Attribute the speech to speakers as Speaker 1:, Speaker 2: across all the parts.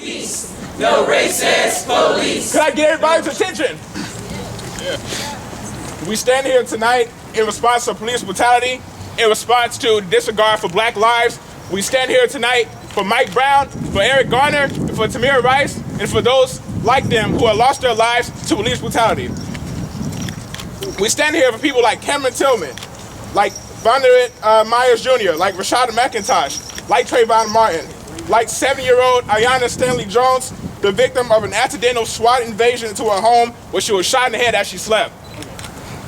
Speaker 1: Peace. No racist police.
Speaker 2: Could I get everybody's attention? Yeah. We stand here tonight in response to police brutality, in response to disregard for black lives. We stand here tonight for Mike Brown, for Eric Garner, for Tamir Rice, and for those like them who have lost their lives to police brutality. We stand here for people like Cameron Tillman, like Vonderett Myers Jr., like Rashada McIntosh, like Trayvon Martin, like 7-year-old Aiyana Stanley-Jones, the victim of an accidental SWAT invasion into her home where she was shot in the head as she slept.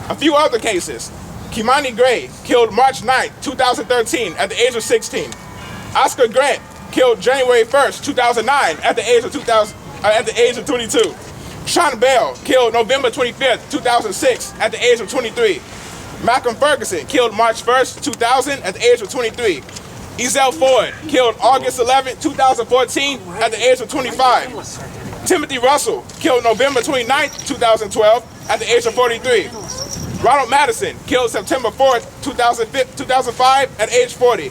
Speaker 2: A few other cases. Kimani Gray, killed March 9, 2013 at the age of 16. Oscar Grant, killed January 1st, 2009 at the age of 22. Sean Bell, killed November 25th, 2006 at the age of 23. Malcolm Ferguson, killed March 1st, 2000 at the age of 23. Ezell Ford, killed August 11, 2014 at the age of 25. Timothy Russell, killed November 29, 2012 at the age of 43. Ronald Madison, killed September 4, 2005 at age 40.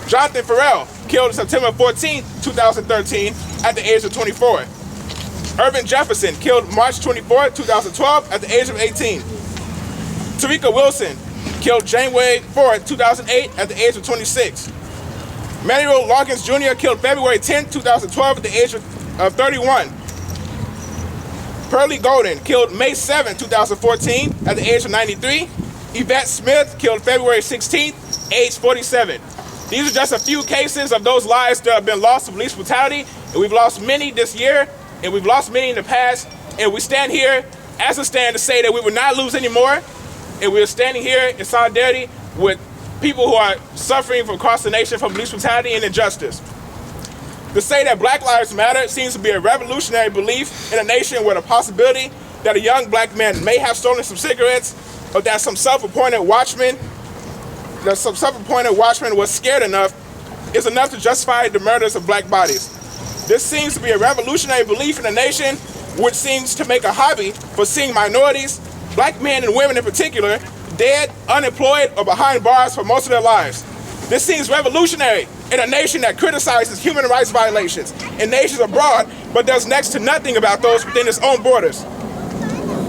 Speaker 2: Jonathan Farrell, killed September 14, 2013 at the age of 24. Irvin Jefferson, killed March 24, 2012 at the age of 18. Tarika Wilson, killed January 4, 2008 at the age of 26. Manuel Loggins Jr. killed February 10, 2012 at the age of 31. Pearlie Golden, killed May 7, 2014 at the age of 93. Yvette Smith, killed February 16, age 47. These are just a few cases of those lives that have been lost to police brutality, and we've lost many this year, and we've lost many in the past, and we stand here as a stand to say that we will not lose anymore, and we're standing here in solidarity with people who are suffering from across the nation from police brutality and injustice. To say that Black Lives Matter seems to be a revolutionary belief in a nation where the possibility that a young black man may have stolen some cigarettes, or that some self-appointed watchman was scared enough, is enough to justify the murders of black bodies. This seems to be a revolutionary belief in a nation which seems to make a hobby for seeing minorities, black men and women in particular, dead, unemployed, or behind bars for most of their lives. This seems revolutionary in a nation that criticizes human rights violations in nations abroad, but does next to nothing about those within its own borders.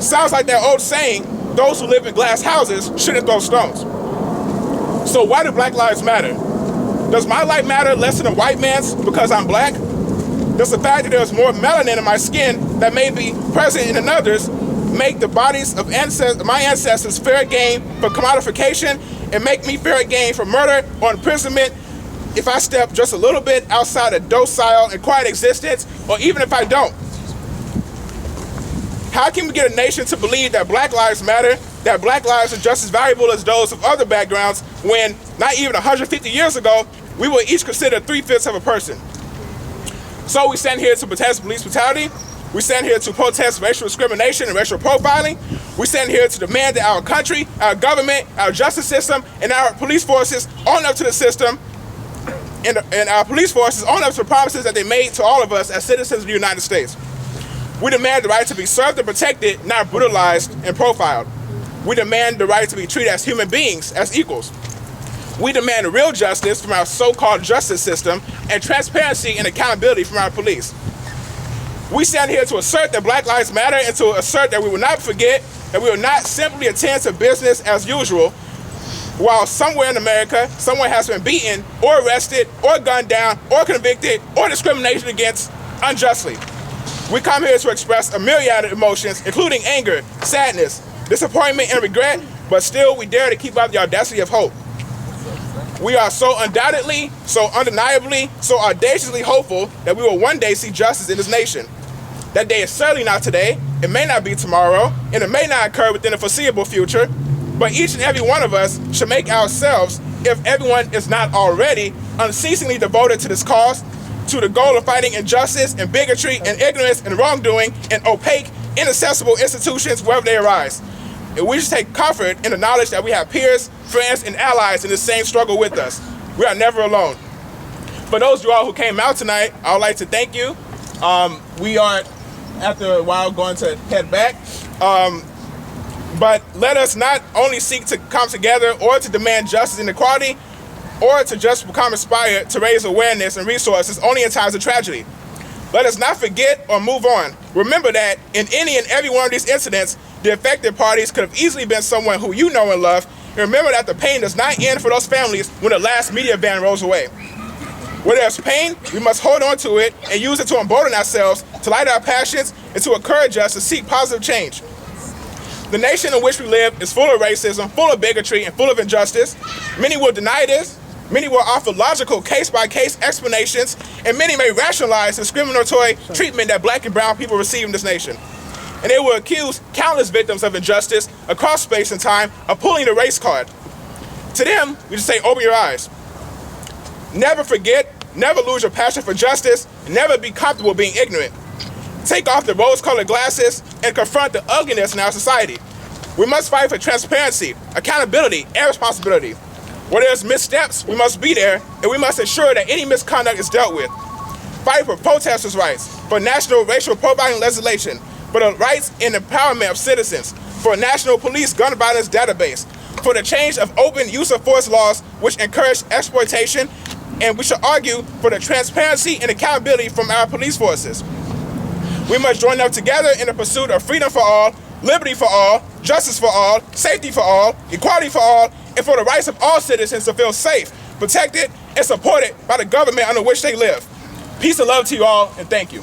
Speaker 2: Sounds like that old saying, those who live in glass houses shouldn't throw stones. So why do Black Lives Matter? Does my life matter less than a white man's because I'm black? Does the fact that there's more melanin in my skin that may be present in another's make the bodies of my ancestors fair game for commodification and make me fair game for murder or imprisonment if I step just a little bit outside a docile and quiet existence, or even if I don't? How can we get a nation to believe that Black Lives matter, that black lives are just as valuable as those of other backgrounds, when not even 150 years ago, we were each considered 3/5 of a person? So we stand here to protest police brutality. We stand here to protest racial discrimination and racial profiling. We stand here to demand that our country, our government, our justice system, and our police forces own up to the system, and our police forces own up to the promises that they made to all of us as citizens of the United States. We demand the right to be served and protected, not brutalized and profiled. We demand the right to be treated as human beings, as equals. We demand real justice from our so-called justice system and transparency and accountability from our police. We stand here to assert that Black Lives Matter and to assert that we will not forget, that we will not simply attend to business as usual while somewhere in America, someone has been beaten or arrested or gunned down or convicted or discriminated against unjustly. We come here to express a myriad of emotions, including anger, sadness, disappointment, and regret, but still we dare to keep up the audacity of hope. We are so undoubtedly, so undeniably, so audaciously hopeful that we will one day see justice in this nation. That day is certainly not today, it may not be tomorrow, and it may not occur within the foreseeable future, but each and every one of us should make ourselves, if everyone is not already, unceasingly devoted to this cause, to the goal of fighting injustice and bigotry and ignorance and wrongdoing and opaque, inaccessible institutions wherever they arise. And we should take comfort in the knowledge that we have peers, friends, and allies in the same struggle with us. We are never alone. For those of you all who came out tonight, I would like to thank you. We are, after a while, going to head back. But let us not only seek to come together or to demand justice and equality, or to just become inspired to raise awareness and resources only in times of tragedy. Let us not forget or move on. Remember that in any and every one of these incidents, the affected parties could have easily been someone who you know and love. And remember that the pain does not end for those families when the last media ban rolls away. Where there's pain, we must hold on to it and use it to embolden ourselves, to light our passions, and to encourage us to seek positive change. The nation in which we live is full of racism, full of bigotry, and full of injustice. Many will deny this. Many will offer logical case-by-case explanations, and many may rationalize the discriminatory treatment that black and brown people receive in this nation. And they will accuse countless victims of injustice across space and time of pulling the race card. To them, we just say, open your eyes. Never forget, never lose your passion for justice, and never be comfortable being ignorant. Take off the rose-colored glasses and confront the ugliness in our society. We must fight for transparency, accountability, and responsibility. Where there's missteps, we must be there, and we must ensure that any misconduct is dealt with. Fight for protesters' rights, for national racial profiling legislation, for the rights and empowerment of citizens, for a national police gun violence database, for the change of open use of force laws which encourage exploitation, and we should argue for the transparency and accountability from our police forces. We must join up together in the pursuit of freedom for all, liberty for all, justice for all, safety for all, equality for all, and for the rights of all citizens to feel safe, protected, and supported by the government under which they live. Peace and love to you all, and thank you.